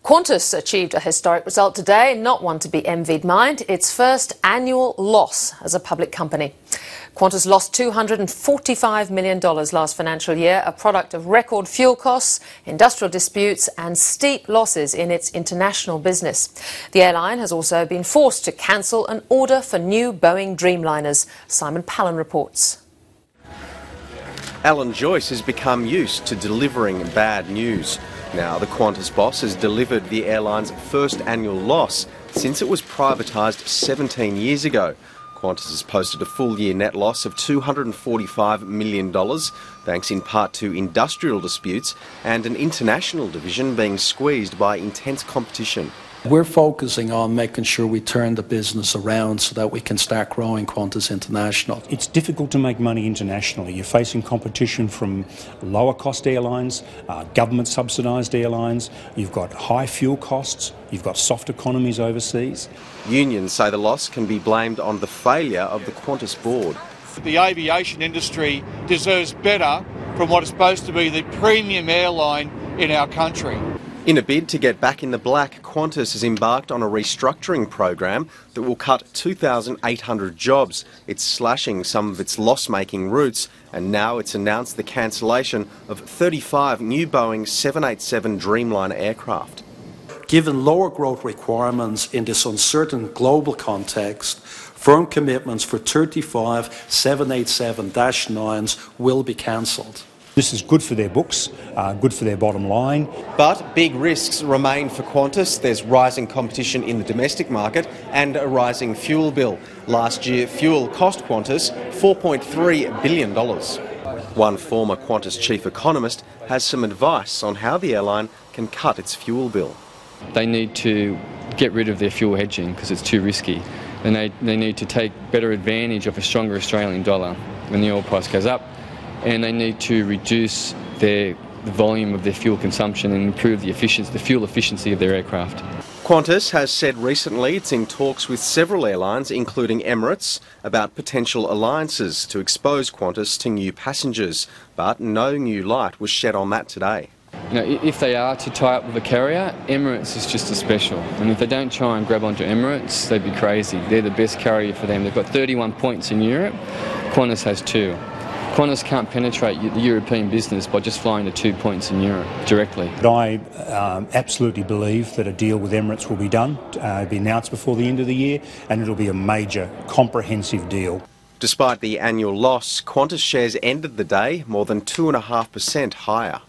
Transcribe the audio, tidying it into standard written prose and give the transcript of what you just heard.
Qantas achieved a historic result today, not one to be envied, mind. Its first annual loss as a public company. Qantas lost $245 million last financial year, a product of record fuel costs, industrial disputes and steep losses in its international business. The airline has also been forced to cancel an order for new Boeing Dreamliners. Simon Palin reports. Alan Joyce has become used to delivering bad news. Now the Qantas boss has delivered the airline's first annual loss since it was privatised 17 years ago. Qantas has posted a full-year net loss of $245 million, thanks in part to industrial disputes and an international division being squeezed by intense competition. We're focusing on making sure we turn the business around so that we can start growing Qantas International. It's difficult to make money internationally. You're facing competition from lower cost airlines, government subsidised airlines, you've got high fuel costs, you've got soft economies overseas. Unions say the loss can be blamed on the failure of the Qantas board. The aviation industry deserves better from what is supposed to be the premium airline in our country. In a bid to get back in the black, Qantas has embarked on a restructuring program that will cut 2,800 jobs. It's slashing some of its loss-making routes, and now it's announced the cancellation of 35 new Boeing 787 Dreamliner aircraft. Given lower growth requirements in this uncertain global context, firm commitments for 35 787-9s will be cancelled. This is good for their books, good for their bottom line. But big risks remain for Qantas. There's rising competition in the domestic market and a rising fuel bill. Last year, fuel cost Qantas $4.3 billion. One former Qantas chief economist has some advice on how the airline can cut its fuel bill. They need to get rid of their fuel hedging because it's too risky. They need to take better advantage of a stronger Australian dollar when the oil price goes up. And they need to reduce the volume of their fuel consumption and improve the fuel efficiency of their aircraft. Qantas has said recently it's in talks with several airlines, including Emirates, about potential alliances to expose Qantas to new passengers. But no new light was shed on that today. You know, if they are to tie up with a carrier, Emirates is just a special. And if they don't try and grab onto Emirates, they'd be crazy. They're the best carrier for them. They've got 31 points in Europe. Qantas has 2. Qantas can't penetrate the European business by just flying the 2 points in Europe directly. But I absolutely believe that a deal with Emirates will be done, be announced before the end of the year, and it'll be a major, comprehensive deal. Despite the annual loss, Qantas shares ended the day more than 2.5% higher.